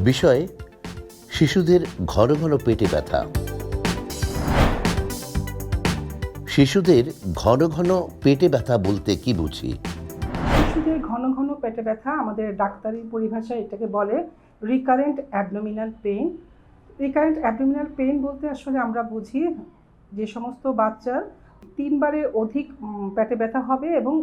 বিষয় শিশুদের ঘন ঘন পেটে ব্যথা। শিশুদের ঘন ঘন পেটে ব্যথা বলতে কি বুঝি? শিশুদের ঘন ঘন পেটে ব্যথা আমাদের ডাক্তারি পরিভাষায় এটাকে বলে recurrent abdominal pain. Recurrent abdominal pain বলতে আসলে আমরা বুঝি যে সমস্ত বাচ্চার 3 বারের অধিক পেটে ব্যথা হবে এবং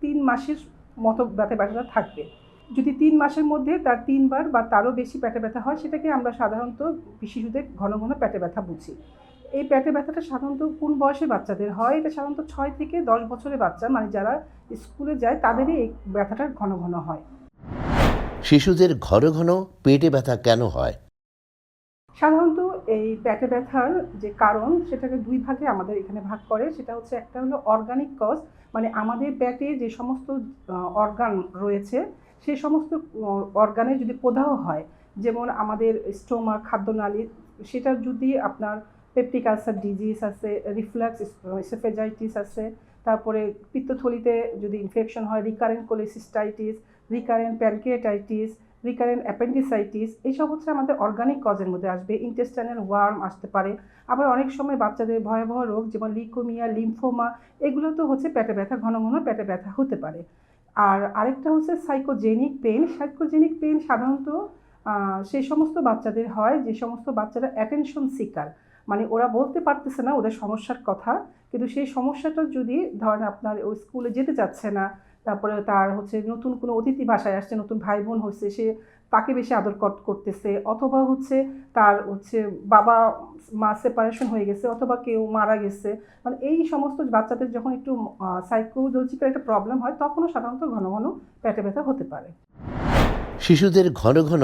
3 মাসের মতো ব্যথাটা থাকবে। যদি 3 মাসের মধ্যে তার 3 বার বা তারও বেশি পেটে ব্যথা হয়, সেটাকে আমরা সাধারণত শিশুদের ঘন ঘন পেটে ব্যথা বুঝি। এই পেটে ব্যথাটা সাধারণত কোন বয়সের বাচ্চাদের হয়? এটা সাধারণত 6 থেকে 10 বছরের বাচ্চা, মানে যারা স্কুলে যায় তাদেরই এই ব্যথাটা ঘন ঘন হয়। শিশুদের ঘন ঘন পেটে ব্যথা কেন হয়? সাধারণত এই পেটে ব্যথার যে কারণ, সেটাকে 2 ভাগে আমাদের এখানে ভাগ করে। সেটা হচ্ছে, একটা হলো অর্গানিক কজ, মানে আমাদের পেটে যে সমস্ত অর্গান রয়েছে সেই সমস্ত অর্গানে যদি প্রদাহ হয়, যেমন আমাদের স্টোমাক, খাদ্যনালী, সেটা যদি আপনার পেপটিক আলসার ডিজিজ আছে, রিফ্লাক্স এসোফেজাইটিস আছে, তারপরে পিত্তথলিতে যদি ইনফেকশন হয়, recurrent cholecystitis, recurrent pancreatitis, recurrent appendicitis, এইসব হচ্ছে আমাদের অর্গানিক কজের মধ্যে আসবে। ইন্টেস্টাইনাল ওয়ার্ম আসতে পারে। আবার অনেক সময় বাচ্চাদের ভয়াবহ রোগ যেমন লিউকেমিয়া, লিম্ফোমা, এগুলো তো হচ্ছে পেটে ব্যথা, ঘন ঘন পেটে ব্যথা হতে পারে। আর আরেকটা হচ্ছে সাইকোজেনিক পেইন। সাইকোজেনিক পেইন সাধারণত সেই সমস্ত বাচ্চাদের হয় যে সমস্ত বাচ্চারা অ্যাটেনশন সিকার, মানে ওরা বলতে পারতেছে না ওদের সমস্যার কথা, কিন্তু সেই সমস্যাটা যদি ধরেন আপনার ওই স্কুলে যেতে চাচ্ছে না, তারপরে তার হচ্ছে নতুন কোনো অতিথি বাসায় আসছে, নতুন ভাই বোন হচ্ছে, সে তাকে বেশি আদর করতেছে, অথবা হচ্ছে তার হচ্ছে বাবা মা সেপারেশন হয়ে গেছে, অথবা কেউ মারা গেছে, মানে এই সমস্ত বাচ্চাদের যখন একটু সাইকোলজিক্যাল একটা প্রবলেম হয়, তখনও সাধারণত ঘন ঘন পেটে ব্যথা হতে পারে। শিশুদের ঘন ঘন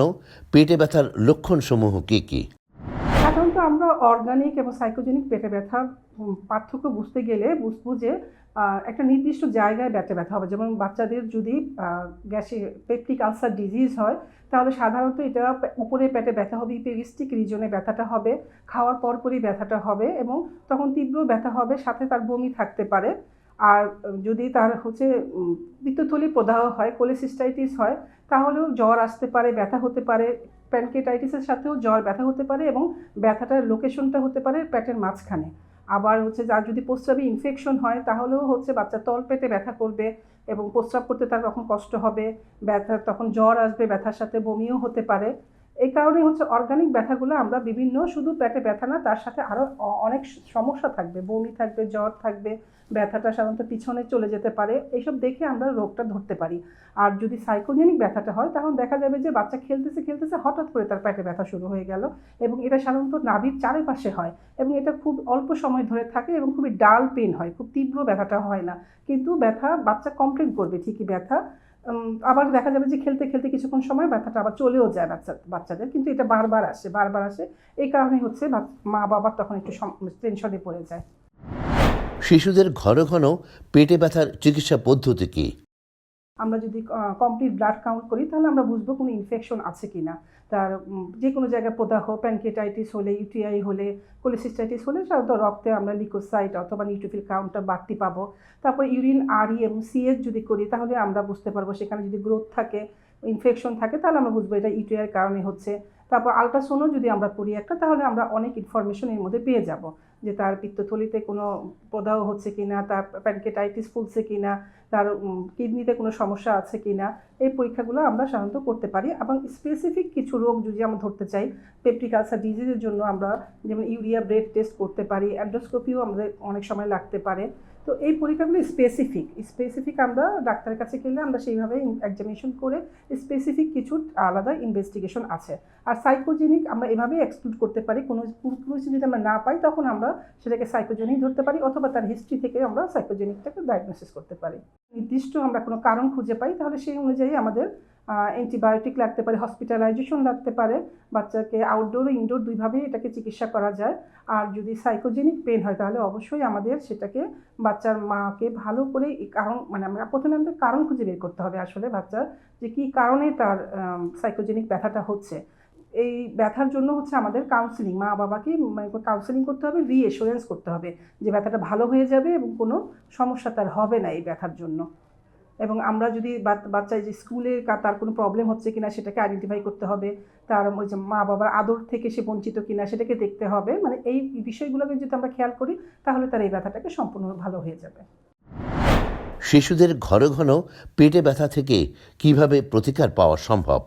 পেটে ব্যথার লক্ষণসমূহ কি কি? সাধারণত আমরা অর্গানিক এবং সাইকোজেনিক পেটে ব্যথার পার্থক্য বুঝতে গেলে বুঝবো যে একটা নির্দিষ্ট জায়গায় পেটে ব্যথা হবে। যেমন বাচ্চাদের যদি গ্যাসে পেপটিক আলসার ডিজিজ হয়, তাহলে সাধারণত এটা উপরে পেটে ব্যথা হবে, পেরিস্টিক রিজনে ব্যথাটা হবে, খাওয়ার পরপরই ব্যথাটা হবে এবং তখন তীব্র ব্যথা হবে, সাথে তার বমি থাকতে পারে। আর যদি তার হচ্ছে পিত্তথলি প্রদাহ হয়, কোলিসিস্টাইটিস হয়, তাহলেও জ্বর আসতে পারে, ব্যথা হতে পারে। প্যানক্রিয়াটাইটিসের সাথেও জ্বর, ব্যথা হতে পারে এবং ব্যথাটার লোকেশনটা হতে পারে পেটের মাঝখানে। আবার হচ্ছে যার যদি প্রস্রাবে ইনফেকশন হয়, তাহলেও হচ্ছে বাচ্চা তলপেটে ব্যথা করবে এবং প্রস্রাব করতে তার তখন কষ্ট হবে, ব্যথা, তখন জ্বর আসবে, ব্যথার সাথে বমিও হতে পারে। এই কারণেই হচ্ছে অর্গানিক ব্যথাগুলো আমরা বিভিন্ন, শুধু পেটে ব্যথা না, তার সাথে আরও অনেক সমস্যা থাকবে, বমি থাকবে, জ্বর থাকবে, ব্যথাটা সাধারণত পিছনে চলে যেতে পারে, এইসব দেখে আমরা রোগটা ধরতে পারি। আর যদি সাইকোজেনিক ব্যথাটা হয়, তখন দেখা যাবে যে বাচ্চা খেলতেছে খেলতেছে হঠাৎ করে তার পেটে ব্যথা শুরু হয়ে গেল, এবং এটা সাধারণত নাভির চারিপাশে হয় এবং এটা খুব অল্প সময় ধরে থাকে এবং খুবই ডাল পেন হয়, খুব তীব্র ব্যথাটা হয় না, কিন্তু ব্যথা বাচ্চা কমপ্লেন করবে ঠিকই ব্যথা। আবার দেখা যাবে যে খেলতে খেলতে কিছুক্ষণ সময় ব্যথাটা আবার চলেও যায় বাচ্চাদের, কিন্তু এটা বারবার আসে বারবার আসে। এই কারণে হচ্ছে মা বাবার তখন একটু টেনশনে পড়ে যায়। শিশুদের ঘন ঘন পেটে ব্যথার চিকিৎসা পদ্ধতি কি? আমরা যদি কমপ্লিট ব্লাড কাউন্ট করি, তাহলে আমরা বুঝবো কোনো ইনফেকশন আছে কিনা। তার যে কোনো জায়গায় প্রদাহ, প্যানক্রিয়াটাইটিস হলে, ইউটিআই হলে, কোলিসিস্টাইটিস হলে সাধারণত রক্তে আমরা লিউকোসাইট অথবা নিউট্রোফিল কাউন্টটা বাড়তি পাবো। তারপর ইউরিন আরই এবং সিএস যদি করি, তাহলে আমরা বুঝতে পারবো সেখানে যদি গ্রোথ থাকে, ইনফেকশন থাকে, তাহলে আমরা বুঝবো এটা ইউটিআই এর কারণে হচ্ছে। তারপর আল্ট্রাসাউন্ডও যদি আমরা করি একটা, তাহলে আমরা অনেক ইনফরমেশন এর মধ্যে পেয়ে যাব যে তার পিত্তথলিতে কোনো প্রদাহ হচ্ছে কিনা, তার প্যানক্রিয়াটাইটিস ফুলছে কিনা, তার কিডনিতে কোনো সমস্যা আছে কিনা। এই পরীক্ষাগুলো আমরা সাধারণত করতে পারি। এবং স্পেসিফিক কিছু রোগ যদি আমরা ধরতে চাই, পেপটিক আলসার ডিজিজের জন্য আমরা যেমন ইউরিয়া ব্রেড টেস্ট করতে পারি, অ্যান্ডোস্কোপিও আমাদের অনেক সময় লাগতে পারে। তো এই পরীক্ষাগুলো স্পেসিফিক আমরা ডাক্তারের কাছে গেলে আমরা সেইভাবে এক্সামিনেশন করে স্পেসিফিক কিছু আলাদা ইনভেস্টিগেশন আছে। আর সাইকোজেনিক আমরা এভাবেই এক্সক্লুড করতে পারি, কোনো কিছু যদি আমরা না পাই, তখন আমরা সেটাকে সাইকোজেনিক ধরতে পারি, অথবা তার হিস্ট্রি থেকে আমরা সাইকোজেনিকটাকে ডায়াগনোসিস করতে পারি। নির্দিষ্ট আমরা কোনো কারণ খুঁজে পাই, তাহলে সেই অনুযায়ী আমাদের অ্যান্টিবায়োটিক লাগতে পারে, হসপিটালাইজেশন লাগতে পারে। বাচ্চাকে আউটডোর ও ইনডোর দুইভাবেই এটাকে চিকিৎসা করা যায়। আর যদি সাইকোজেনিক পেন হয়, তাহলে অবশ্যই আমাদের সেটাকে বাচ্চার মাকে ভালো করে কারণ, মানে আমরা প্রথমে আমাদের কারণ খুঁজে বের করতে হবে আসলে বাচ্চার যে কী কারণে তার সাইকোজেনিক ব্যথাটা হচ্ছে। এই ব্যথার জন্য হচ্ছে আমাদের কাউন্সেলিং, মা বাবাকে কাউন্সেলিং করতে হবে, রিএসুরেন্স করতে হবে যে ব্যথাটা ভালো হয়ে যাবে এবং কোনো সমস্যা তার হবে না এই ব্যথার জন্য। এবং আমরা যদি বাচ্চায় যে স্কুলে তার কোনো প্রবলেম হচ্ছে কিনা সেটাকে আইডেন্টিফাই করতে হবে, তার ওই যে মা বাবার আদর থেকে সে বঞ্চিত কিনা সেটাকে দেখতে হবে। মানে এই বিষয়গুলোকে যদি আমরা খেয়াল করি তাহলে তার এই ব্যথাটাকে সম্পূর্ণ ভালো হয়ে যাবে। শিশুদের ঘন ঘন পেটে ব্যথা থেকে কিভাবে প্রতিকার পাওয়া সম্ভব?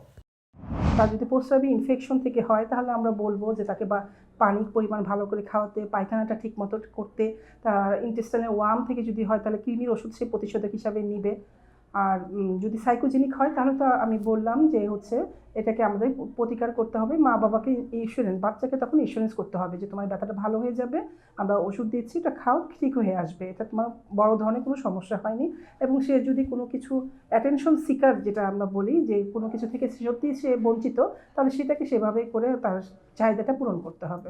তার যদি প্রস্রাবী ইনফেকশন থেকে হয় তাহলে আমরা বলবো যে তাকে পানির পরিমাণ ভালো করে খাওয়াতে, পায়খানাটা ঠিক মতো করতে, তার ইন্টেস্টাইনাল ওয়ার্ম থেকে যদি হয় তাহলে কৃমির ওষুধ সে প্রতিষেধক হিসাবে নিবে। আর যদি সাইকোজেনিক হয় তাহলে তো আমি বললাম যে হচ্ছে এটাকে আমাদের প্রতিকার করতে হবে। মা বাবাকে ইন্স্যুরেন্স, বাচ্চাকে তখন ইন্স্যুরেন্স করতে হবে যে তোমার ব্যথাটা ভালো হয়ে যাবে, আমরা ওষুধ দিচ্ছি, এটা খাও, ঠিক হয়ে আসবে, এটা তোমার বড় ধরনের কোনো সমস্যা হয়নি। এবং সে যদি কোনো কিছু অ্যাটেনশন সিকার যেটা আমরা বলি, যে কোনো কিছু থেকে সত্যিই সে বঞ্চিত, তাহলে সেটাকে সেভাবে করে তার চাহিদাটা পূরণ করতে হবে।